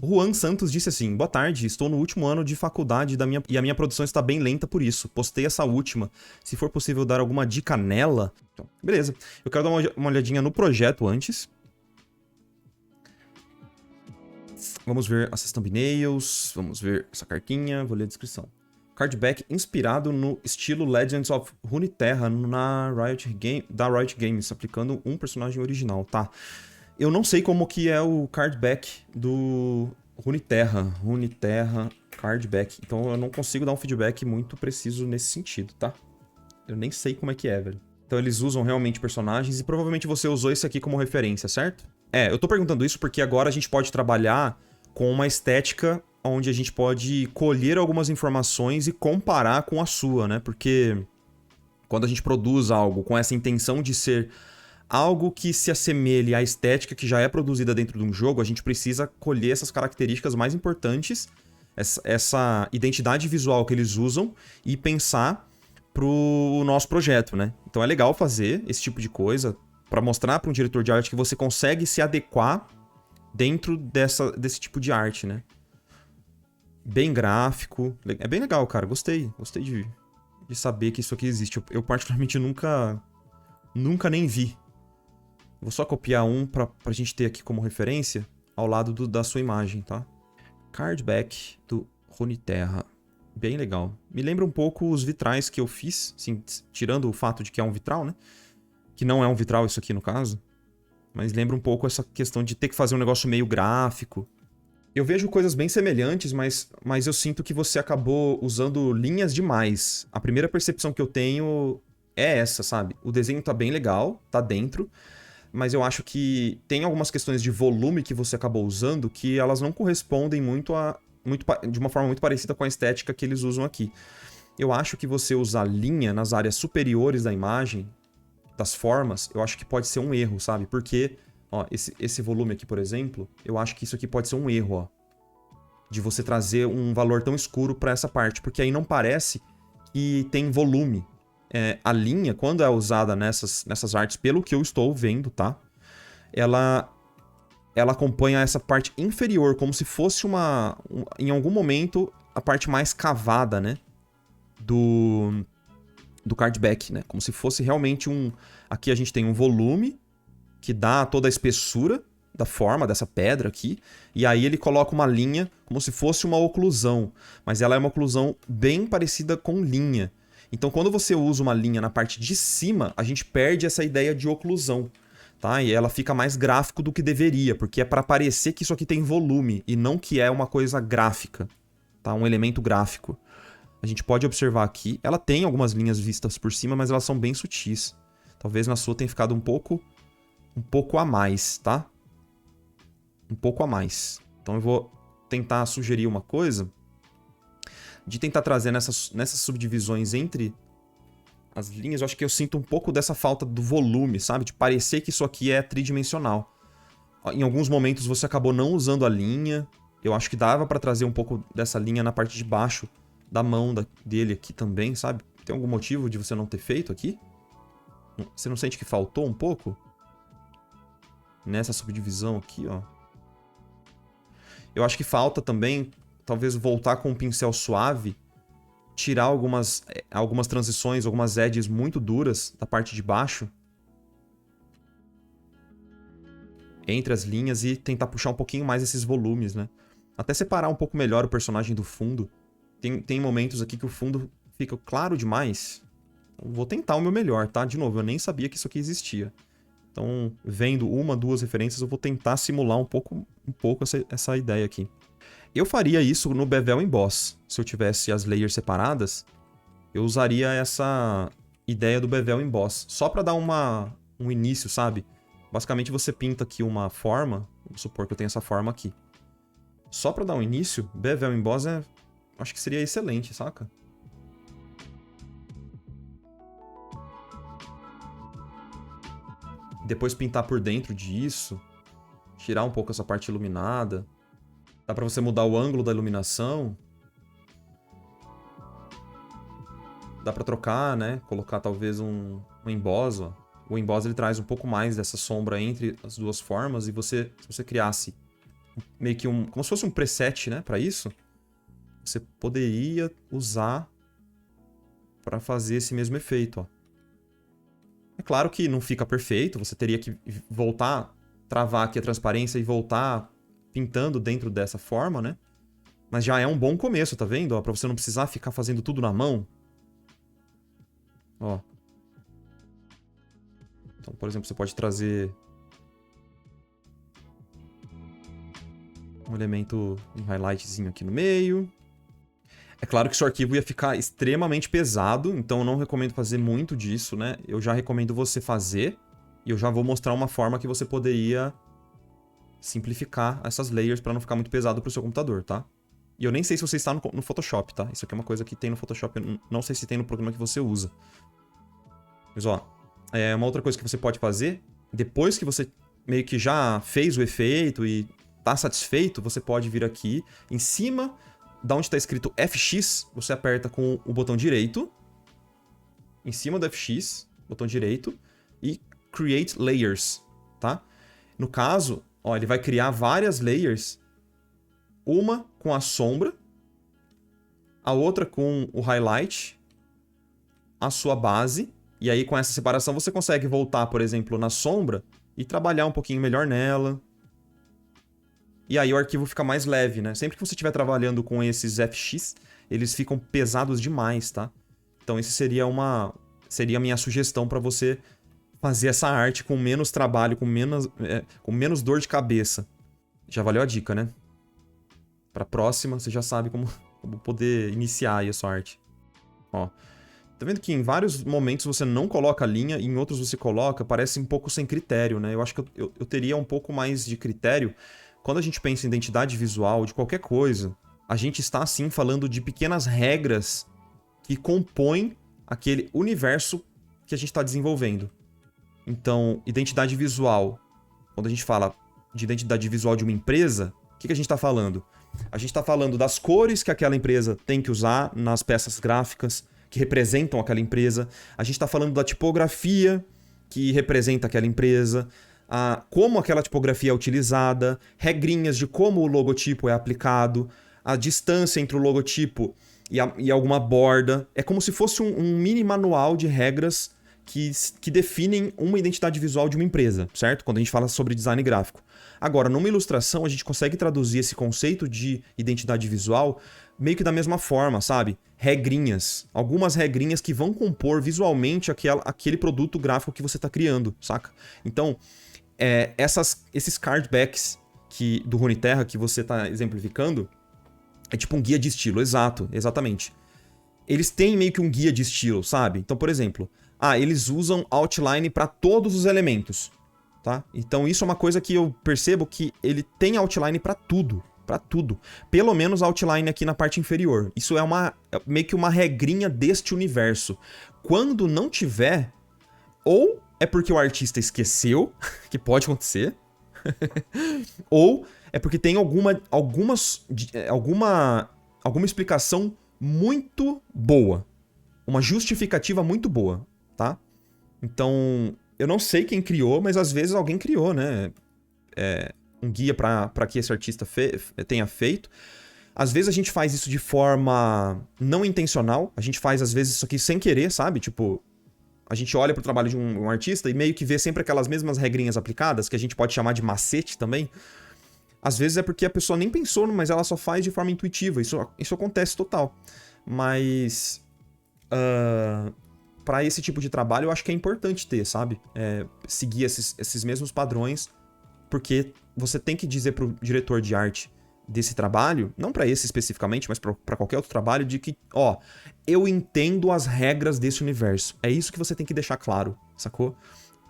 Juan Santos disse assim: boa tarde, estou no último ano de faculdade e a minha produção está bem lenta por isso. Postei essa última. Se for possível dar alguma dica nela... Então, beleza. Eu quero dar uma olhadinha no projeto antes. Vamos ver essas thumbnails, vamos ver essa cartinha, vou ler a descrição. Cardback inspirado no estilo Legends of Runeterra da Riot Games, aplicando um personagem original, tá? Eu não sei como que é o cardback do Runeterra cardback, então eu não consigo dar um feedback muito preciso nesse sentido, tá? Eu nem sei como é que é, velho. Então eles usam realmente personagens e provavelmente você usou esse aqui como referência, certo? Eu tô perguntando isso porque agora a gente pode trabalhar com uma estética onde a gente pode colher algumas informações e comparar com a sua, né? Porque quando a gente produz algo com essa intenção de ser algo que se assemelhe à estética que já é produzida dentro de um jogo, a gente precisa colher essas características mais importantes, essa identidade visual que eles usam e pensar pro nosso projeto, né? Então é legal fazer esse tipo de coisa para mostrar para um diretor de arte que você consegue se adequar dentro desse tipo de arte, né? Bem gráfico. É bem legal, cara. Gostei de saber que isso aqui existe. Eu particularmente nunca nem vi. Vou só copiar um pra gente ter aqui como referência ao lado da sua imagem, tá? Cardback do Runeterra. Bem legal. Me lembra um pouco os vitrais que eu fiz, assim, tirando o fato de que é um vitral, né? Que não é um vitral isso aqui no caso. Mas lembra um pouco essa questão de ter que fazer um negócio meio gráfico. Eu vejo coisas bem semelhantes, mas eu sinto que você acabou usando linhas demais. A primeira percepção que eu tenho é essa, sabe? O desenho tá bem legal, tá dentro, mas eu acho que tem algumas questões de volume que você acabou usando que elas não correspondem de uma forma muito parecida com a estética que eles usam aqui. Eu acho que você usar linha nas áreas superiores da imagem, das formas, eu acho que pode ser um erro, sabe? Porque, ó, esse volume aqui, por exemplo, eu acho que isso aqui pode ser um erro, ó. De você trazer um valor tão escuro pra essa parte, porque aí não parece que tem volume. A linha, quando é usada nessas artes, pelo que eu estou vendo, tá? Ela acompanha essa parte inferior, como se fosse em algum momento, a parte mais cavada, né? Do cardback, né? Como se fosse realmente Aqui a gente tem um volume que dá toda a espessura da forma dessa pedra aqui, e aí ele coloca uma linha como se fosse uma oclusão, mas ela é uma oclusão bem parecida com linha. Então quando você usa uma linha na parte de cima, a gente perde essa ideia de oclusão, tá? E ela fica mais gráfico do que deveria, porque é para parecer que isso aqui tem volume e não que é uma coisa gráfica, tá? Um elemento gráfico. A gente pode observar aqui, ela tem algumas linhas vistas por cima, mas elas são bem sutis. Talvez na sua tenha ficado um pouco a mais, tá? Um pouco a mais. Então eu vou tentar sugerir uma coisa de tentar trazer nessas subdivisões entre as linhas. Eu acho que eu sinto um pouco dessa falta do volume, sabe? De parecer que isso aqui é tridimensional. Em alguns momentos você acabou não usando a linha. Eu acho que dava pra trazer um pouco dessa linha na parte de baixo da mão dele aqui também, sabe? Tem algum motivo de você não ter feito aqui? Você não sente que faltou um pouco? Nessa subdivisão aqui, ó. Eu acho que falta também, talvez, voltar com um pincel suave, tirar algumas transições, algumas edges muito duras da parte de baixo, entre as linhas, e tentar puxar um pouquinho mais esses volumes, né? Até separar um pouco melhor o personagem do fundo. Tem momentos aqui que o fundo fica claro demais. Então, vou tentar o meu melhor, tá? De novo, eu nem sabia que isso aqui existia. Então, vendo uma, duas referências, eu vou tentar simular um pouco essa ideia aqui. Eu faria isso no Bevel Emboss. Se eu tivesse as layers separadas, eu usaria essa ideia do Bevel Emboss. Só para dar um início, sabe? Basicamente, você pinta aqui uma forma. Vamos supor que eu tenho essa forma aqui. Só para dar um início, Bevel Emboss acho que seria excelente, saca? Depois pintar por dentro disso, tirar um pouco essa parte iluminada. Dá pra você mudar o ângulo da iluminação. Dá pra trocar, né? Colocar talvez um emboss, ó. O emboss ele traz um pouco mais dessa sombra entre as duas formas, e se você criasse meio que como se fosse um preset, né, para isso, você poderia usar para fazer esse mesmo efeito, ó. É claro que não fica perfeito, você teria que voltar, travar aqui a transparência e voltar pintando dentro dessa forma, né? Mas já é um bom começo, tá vendo? Ó, pra você não precisar ficar fazendo tudo na mão. Ó. Então, por exemplo, você pode trazer um elemento, um highlightzinho aqui no meio. É claro que seu arquivo ia ficar extremamente pesado, então eu não recomendo fazer muito disso, né? Eu já recomendo você fazer, e eu já vou mostrar uma forma que você poderia simplificar essas layers para não ficar muito pesado pro seu computador, tá? E eu nem sei se você está no Photoshop, tá? Isso aqui é uma coisa que tem no Photoshop, eu não sei se tem no programa que você usa. Mas ó, uma outra coisa que você pode fazer, depois que você meio que já fez o efeito e tá satisfeito, você pode vir aqui em cima da onde está escrito FX, você aperta com o botão direito, em cima do FX, botão direito, e Create Layers, tá? No caso, ó, ele vai criar várias layers, uma com a sombra, a outra com o highlight, a sua base, e aí com essa separação você consegue voltar, por exemplo, na sombra e trabalhar um pouquinho melhor nela. E aí o arquivo fica mais leve, né? Sempre que você estiver trabalhando com esses FX, eles ficam pesados demais, tá? Então esse seria a minha sugestão para você fazer essa arte com menos trabalho, com menos dor de cabeça. Já valeu a dica, né? Pra próxima, você já sabe como poder iniciar aí a sua arte. Ó, tá vendo que em vários momentos você não coloca a linha e em outros você coloca, parece um pouco sem critério, né? Eu acho que eu teria um pouco mais de critério. Quando a gente pensa em identidade visual de qualquer coisa, a gente está, sim, falando de pequenas regras que compõem aquele universo que a gente está desenvolvendo. Então, identidade visual, quando a gente fala de identidade visual de uma empresa, o que a gente está falando? A gente está falando das cores que aquela empresa tem que usar nas peças gráficas, que representam aquela empresa. A gente está falando da tipografia que representa aquela empresa, como aquela tipografia é utilizada, regrinhas de como o logotipo é aplicado, a distância entre o logotipo e alguma borda. É como se fosse um mini manual de regras que definem uma identidade visual de uma empresa, certo? Quando a gente fala sobre design gráfico. Agora, numa ilustração, a gente consegue traduzir esse conceito de identidade visual meio que da mesma forma, sabe? Regrinhas. Algumas regrinhas que vão compor visualmente aquele produto gráfico que você está criando, saca? Então, esses cardbacks do Runeterra que você está exemplificando é tipo um guia de estilo, exatamente. Eles têm meio que um guia de estilo, sabe? Então, por exemplo, eles usam outline para todos os elementos, tá? Então isso é uma coisa que eu percebo que ele tem outline para tudo, Pelo menos outline aqui na parte inferior. Isso é meio que uma regrinha deste universo. Quando não tiver, ou é porque o artista esqueceu, que pode acontecer, ou é porque tem alguma explicação muito boa, uma justificativa muito boa, tá? Então, eu não sei quem criou, mas às vezes alguém criou, né? Um guia para que esse artista tenha feito. Às vezes a gente faz isso de forma não intencional, a gente faz às vezes isso aqui sem querer, sabe? Tipo, a gente olha pro trabalho de um artista e meio que vê sempre aquelas mesmas regrinhas aplicadas, que a gente pode chamar de macete também. Às vezes é porque a pessoa nem pensou, mas ela só faz de forma intuitiva. Isso acontece total. Mas para esse tipo de trabalho eu acho que é importante ter, sabe? Seguir esses mesmos padrões, porque você tem que dizer pro diretor de arte desse trabalho, não para esse especificamente, mas para qualquer outro trabalho, de que, eu entendo as regras desse universo. É isso que você tem que deixar claro, sacou?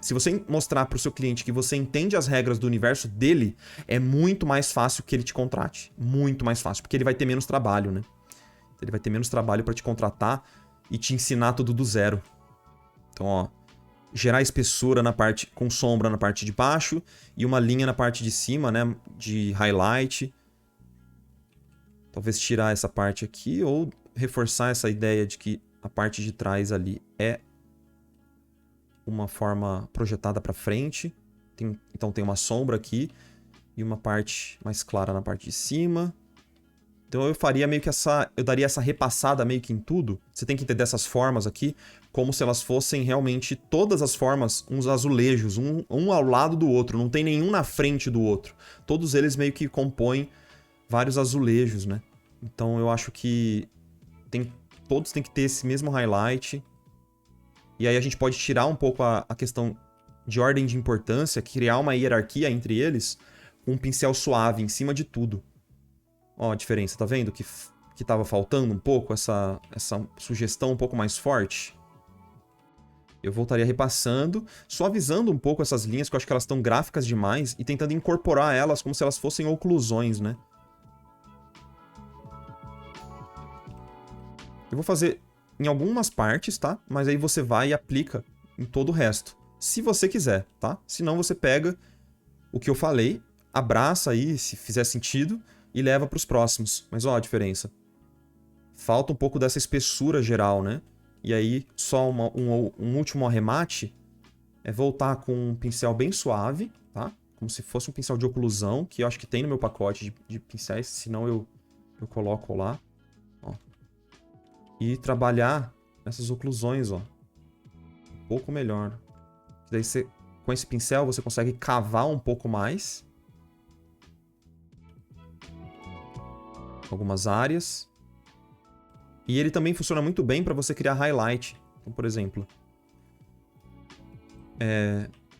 Se você mostrar pro seu cliente que você entende as regras do universo dele, é muito mais fácil que ele te contrate. Muito mais fácil, porque ele vai ter menos trabalho, né? Ele vai ter menos trabalho para te contratar e te ensinar tudo do zero. Então, gerar espessura com sombra na parte de baixo e uma linha na parte de cima, né, de highlight. Talvez tirar essa parte aqui ou reforçar essa ideia de que a parte de trás ali é uma forma projetada para frente. Então tem uma sombra aqui E uma parte mais clara na parte de cima. Então eu faria meio que essa... Eu daria essa repassada meio que em tudo. Você tem que entender essas formas aqui como se elas fossem realmente todas as formas, uns azulejos, um ao lado do outro. Não tem nenhum na frente do outro. Todos eles meio que compõem vários azulejos, né? Então eu acho que todos têm que ter esse mesmo highlight. E aí a gente pode tirar um pouco a questão de ordem de importância, criar uma hierarquia entre eles com um pincel suave em cima de tudo. Ó a diferença, tá vendo? Que tava faltando um pouco, essa sugestão um pouco mais forte. Eu voltaria repassando, suavizando um pouco essas linhas, que eu acho que elas estão gráficas demais, e tentando incorporar elas como se elas fossem oclusões, né? Eu vou fazer em algumas partes, tá? Mas aí você vai e aplica em todo o resto. Se você quiser, tá? Se não, você pega o que eu falei, abraça aí, se fizer sentido, e leva para os próximos. Mas ó a diferença. Falta um pouco dessa espessura geral, né? E aí, só um último arremate é voltar com um pincel bem suave, tá? Como se fosse um pincel de oclusão, que eu acho que tem no meu pacote de pincéis, senão eu coloco lá. Ó. E trabalhar essas oclusões, ó. Um pouco melhor. Daí você, com esse pincel, você consegue cavar um pouco mais. Algumas áreas. E ele também funciona muito bem para você criar highlight. Então, por exemplo,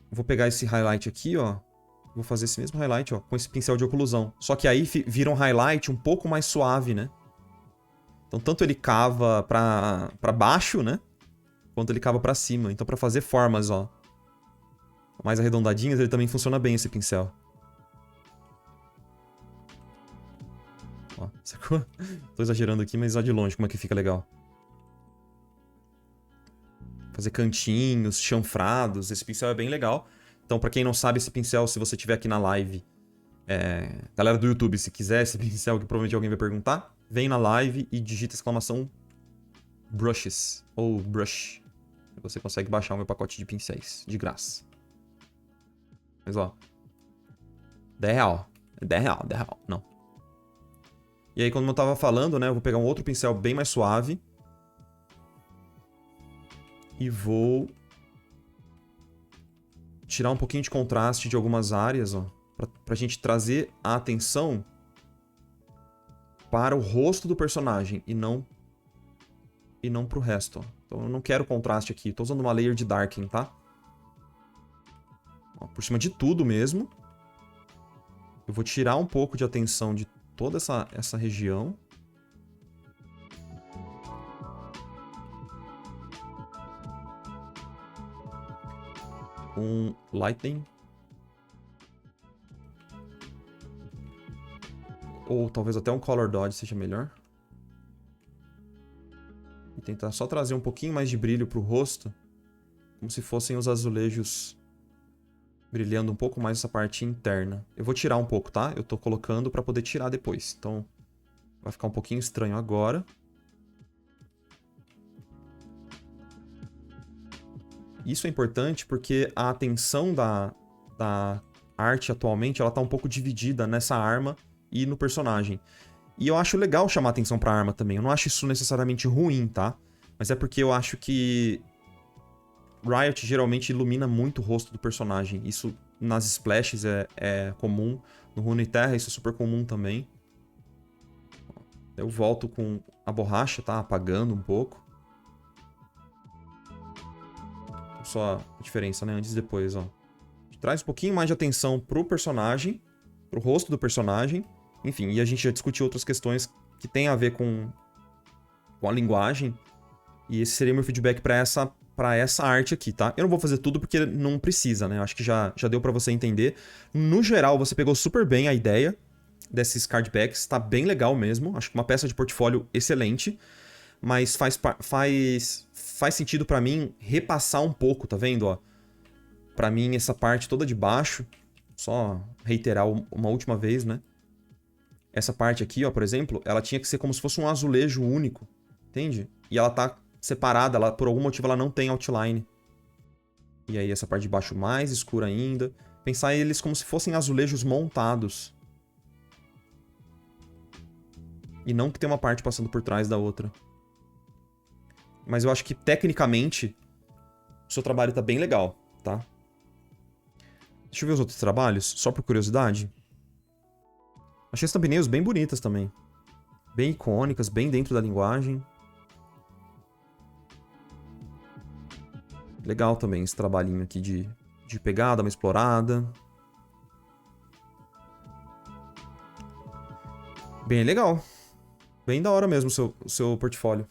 vou pegar esse highlight aqui, ó. Vou fazer esse mesmo highlight, ó, com esse pincel de oclusão. Só que aí vira um highlight um pouco mais suave, né? Então, tanto ele cava pra baixo, né? Quanto ele cava pra cima. Então, pra fazer formas, ó, mais arredondadinhas, ele também funciona bem, esse pincel. Ó, sacou? Tô exagerando aqui, mas ó de longe como é que fica legal. Fazer cantinhos, chanfrados, esse pincel é bem legal. Então, pra quem não sabe, esse pincel, se você tiver aqui na live, galera do YouTube, se quiser esse pincel, que provavelmente alguém vai perguntar, vem na live e digita exclamação brushes, ou brush. Você consegue baixar o meu pacote de pincéis, de graça. Mas ó, 10 real. 10 real, 10 real, não. E aí, como eu tava falando, né, eu vou pegar um outro pincel bem mais suave. E vou tirar um pouquinho de contraste de algumas áreas, ó, pra gente trazer a atenção para o rosto do personagem e não pro resto, ó. Então eu não quero contraste aqui, tô usando uma layer de darkening, tá? Ó, por cima de tudo mesmo. Eu vou tirar um pouco de atenção de toda essa região. Um lightning. Ou talvez até um color dodge seja melhor. E tentar só trazer um pouquinho mais de brilho pro rosto. Como se fossem os azulejos brilhando um pouco mais essa parte interna. Eu vou tirar um pouco, tá? Eu tô colocando pra poder tirar depois. Então vai ficar um pouquinho estranho agora. Isso é importante porque a atenção da arte atualmente ela tá um pouco dividida nessa arma e no personagem. E eu acho legal chamar atenção pra arma também. Eu não acho isso necessariamente ruim, tá? Mas é porque eu acho que Riot geralmente ilumina muito o rosto do personagem. Isso nas splashes é comum. No Runeterra isso é super comum também. Eu volto com a borracha, tá? Apagando um pouco. Só a diferença, né? Antes e depois, ó. Traz um pouquinho mais de atenção pro personagem, pro rosto do personagem. Enfim, e a gente já discutiu outras questões que tem a ver com a linguagem. E esse seria meu feedback pra essa arte aqui, tá? Eu não vou fazer tudo porque não precisa, né? Acho que já deu pra você entender. No geral, você pegou super bem a ideia desses cardbacks. Tá bem legal mesmo. Acho que uma peça de portfólio excelente. Mas faz sentido pra mim repassar um pouco, tá vendo, ó? Pra mim, essa parte toda de baixo, só reiterar uma última vez, né? Essa parte aqui, ó, por exemplo, ela tinha que ser como se fosse um azulejo único, entende? E ela tá separada, por algum motivo ela não tem outline. E aí essa parte de baixo mais escura ainda. Pensar eles como se fossem azulejos montados. E não que tem uma parte passando por trás da outra. Mas eu acho que, tecnicamente, o seu trabalho tá bem legal, tá? Deixa eu ver os outros trabalhos, só por curiosidade. Achei as thumbnails bem bonitas também. Bem icônicas, bem dentro da linguagem. Legal também esse trabalhinho aqui de pegar, dar uma explorada. Bem legal. Bem da hora mesmo o seu portfólio.